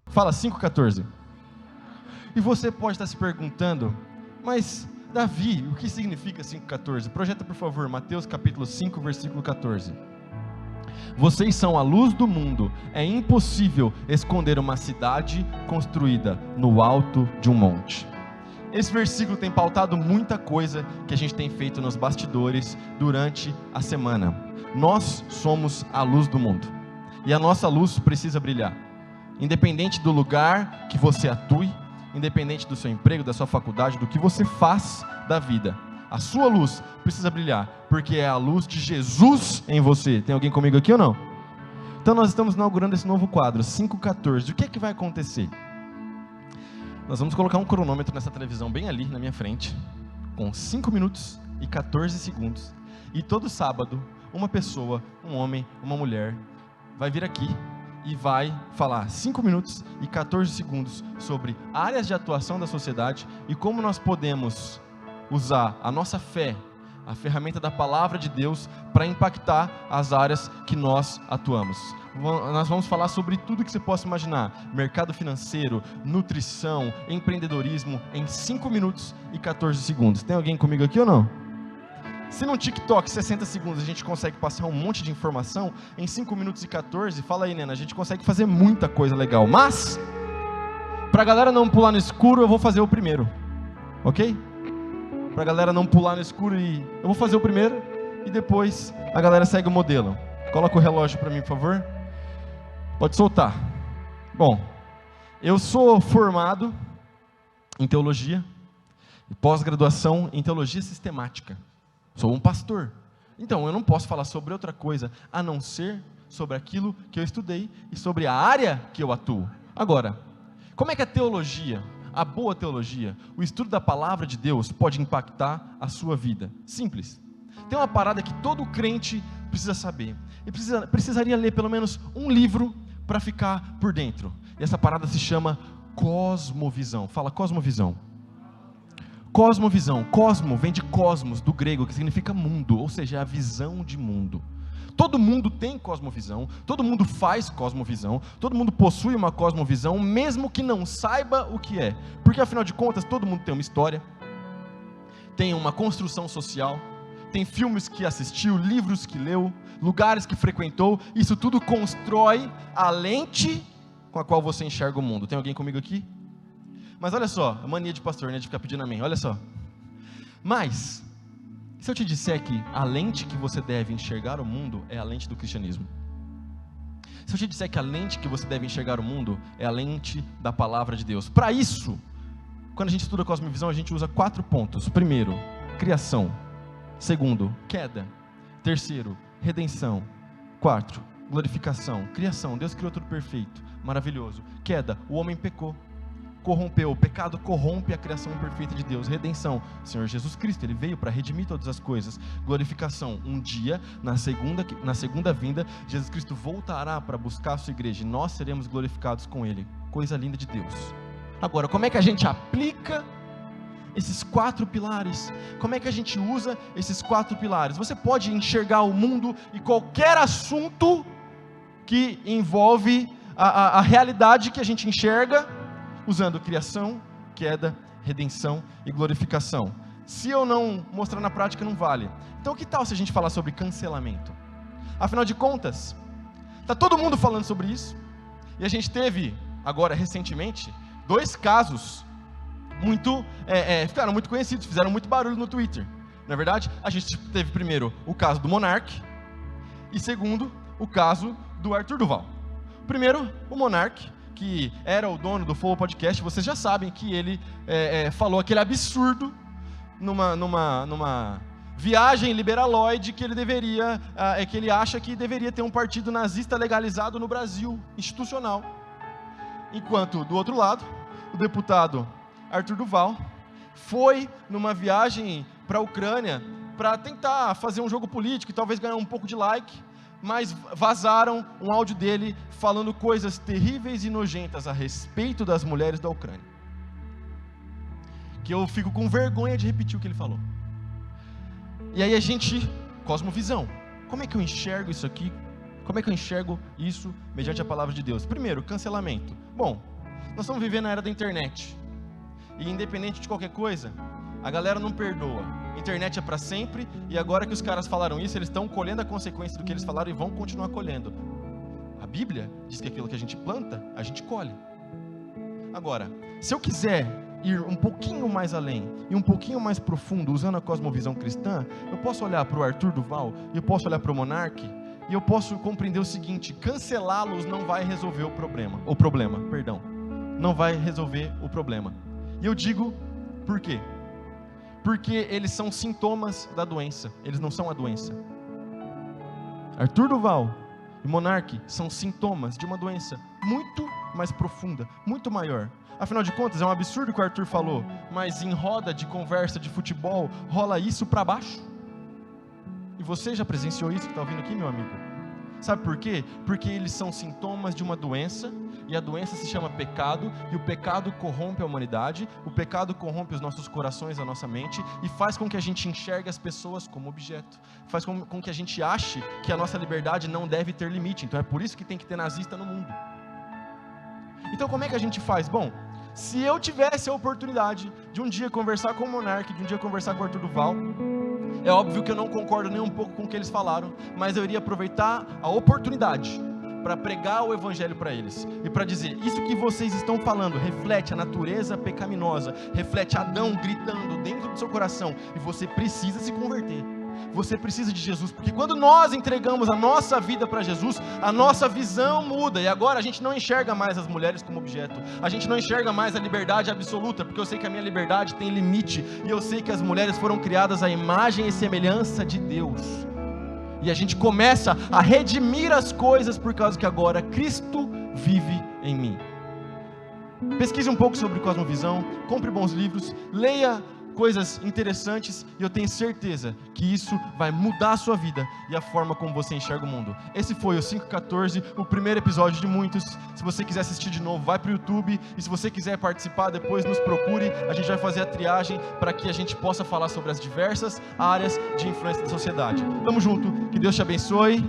Fala 5,14. E você pode estar se perguntando, mas Davi, o que significa 5,14? Projeta por favor, Mateus capítulo 5, versículo 14. Vocês são a luz do mundo, é impossível esconder uma cidade construída no alto de um monte. Esse versículo tem pautado muita coisa que a gente tem feito nos bastidores durante a semana. Nós somos a luz do mundo, e a nossa luz precisa brilhar, independente do lugar que você atue, independente do seu emprego, da sua faculdade, do que você faz da vida. A sua luz precisa brilhar, porque é a luz de Jesus em você. Tem alguém comigo aqui ou não? Então nós estamos inaugurando esse novo quadro, 5,14. O que é que vai acontecer? Nós vamos colocar um cronômetro nessa televisão bem ali na minha frente, com 5 minutos e 14 segundos. E todo sábado, uma pessoa, um homem, uma mulher, vai vir aqui e vai falar 5 minutos e 14 segundos sobre áreas de atuação da sociedade e como nós podemos usar a nossa fé, a ferramenta da palavra de Deus, para impactar as áreas que nós atuamos. Nós vamos falar sobre tudo que você possa imaginar: mercado financeiro, nutrição, empreendedorismo, em 5 minutos e 14 segundos. Tem alguém comigo aqui ou não? Se no TikTok, 60 segundos, a gente consegue passar um monte de informação, em 5 minutos e 14, fala aí, Nena, a gente consegue fazer muita coisa legal. Mas, para a galera não pular no escuro, eu vou fazer o primeiro, ok? Para a galera não pular no escuro, eu vou fazer o primeiro e depois a galera segue o modelo. Coloca o relógio para mim, por favor. Pode soltar. Bom, eu sou formado em teologia e pós-graduação em teologia sistemática. Sou um pastor. Então eu não posso falar sobre outra coisa a não ser sobre aquilo que eu estudei e sobre a área que eu atuo. Agora, como é que a teologia, a boa teologia, o estudo da palavra de Deus pode impactar a sua vida? Simples. Tem uma parada que todo crente precisa saber. E precisaria ler pelo menos um livro para ficar por dentro. E essa parada se chama cosmovisão. Fala cosmovisão. Cosmovisão. Cosmo vem de cosmos, do grego, que significa mundo, ou seja, a visão de mundo. Todo mundo tem cosmovisão, todo mundo faz cosmovisão, todo mundo possui uma cosmovisão, mesmo que não saiba o que é. Porque afinal de contas, todo mundo tem uma história, tem uma construção social, tem filmes que assistiu, livros que leu, lugares que frequentou. Isso tudo constrói a lente com a qual você enxerga o mundo. Tem alguém comigo aqui? Mas olha só, a mania de pastor, né, de ficar pedindo amém, olha só. Mas, se eu te disser que a lente que você deve enxergar o mundo é a lente do cristianismo. Se eu te disser que a lente que você deve enxergar o mundo é a lente da palavra de Deus. Para isso, quando a gente estuda cosmovisão, a gente usa 4 pontos. Primeiro, criação. Segundo, queda. Terceiro, redenção. 4, glorificação. Criação, Deus criou tudo perfeito, maravilhoso. Queda, o homem pecou, corrompeu, o pecado corrompe a criação perfeita de Deus. Redenção, Senhor Jesus Cristo, Ele veio para redimir todas as coisas. Glorificação, um dia, na segunda vinda, Jesus Cristo voltará para buscar a sua igreja, e nós seremos glorificados com Ele. Coisa linda de Deus. Agora, como é que a gente aplica esses 4 pilares? Como é que a gente usa esses 4 pilares? Você pode enxergar o mundo e qualquer assunto que envolve a realidade que a gente enxerga, usando criação, queda, redenção e glorificação. Se eu não mostrar na prática, não vale. Então que tal se a gente falar sobre cancelamento? Afinal de contas, está todo mundo falando sobre isso, e a gente teve, agora recentemente, 2 casos ficaram muito conhecidos, fizeram muito barulho no Twitter. Na verdade, a gente teve primeiro o caso do Monark, e segundo, o caso do Arthur Duval. Primeiro, o Monark, que era o dono do Flow Podcast. Vocês já sabem que ele falou aquele absurdo numa viagem liberaloide, que ele acha que deveria ter um partido nazista legalizado no Brasil, institucional. Enquanto do outro lado, o deputado Arthur Duval foi numa viagem para a Ucrânia para tentar fazer um jogo político e talvez ganhar um pouco de like, mas vazaram um áudio dele falando coisas terríveis e nojentas a respeito das mulheres da Ucrânia, que eu fico com vergonha de repetir o que ele falou. E aí a gente, cosmovisão, como é que eu enxergo isso aqui? Como é que eu enxergo isso mediante a palavra de Deus? Primeiro, cancelamento. Bom, Nós estamos vivendo na era da internet. E independente de qualquer coisa, a galera não perdoa. Internet é para sempre, e agora que os caras falaram isso, eles estão colhendo a consequência do que eles falaram e vão continuar colhendo. A Bíblia diz que aquilo que a gente planta, a gente colhe. Agora, se eu quiser ir um pouquinho mais além e um pouquinho mais profundo, usando a cosmovisão cristã, eu posso olhar para o Arthur Duval, e eu posso olhar para o Monark, e eu posso compreender o seguinte: cancelá-los não vai resolver o problema. Não vai resolver o problema. E eu digo por quê? Porque eles são sintomas da doença, eles não são a doença. Arthur Duval e Monark são sintomas de uma doença muito mais profunda, muito maior. Afinal de contas, é um absurdo o que o Arthur falou, mas em roda de conversa de futebol, rola isso para baixo. E você já presenciou isso que está ouvindo aqui, meu amigo? Sabe por quê? Porque eles são sintomas de uma doença, e a doença se chama pecado, e o pecado corrompe a humanidade, o pecado corrompe os nossos corações, a nossa mente, e faz com que a gente enxergue as pessoas como objeto, faz com que a gente ache que a nossa liberdade não deve ter limite. Então é por isso que tem que ter nazista no mundo. Então como é que a gente faz? Bom, se eu tivesse a oportunidade de um dia conversar com o Monark, de um dia conversar com o Arthur Duval, é óbvio que eu não concordo nem um pouco com o que eles falaram, mas eu iria aproveitar a oportunidade para pregar o evangelho para eles, e para dizer: isso que vocês estão falando reflete a natureza pecaminosa, reflete Adão gritando dentro do seu coração, e você precisa se converter, você precisa de Jesus, porque quando nós entregamos a nossa vida para Jesus, a nossa visão muda, e agora a gente não enxerga mais as mulheres como objeto, a gente não enxerga mais a liberdade absoluta, porque eu sei que a minha liberdade tem limite, e eu sei que as mulheres foram criadas à imagem e semelhança de Deus, e a gente começa a redimir as coisas, por causa que agora Cristo vive em mim. Pesquise um pouco sobre cosmovisão, compre bons livros, leia coisas interessantes, e eu tenho certeza que isso vai mudar a sua vida e a forma como você enxerga o mundo. Esse foi o 514, o primeiro episódio de muitos. Se você quiser assistir de novo, vai para o YouTube, e se você quiser participar, depois nos procure. A gente vai fazer a triagem para que a gente possa falar sobre as diversas áreas de influência da sociedade. Tamo junto, que Deus te abençoe.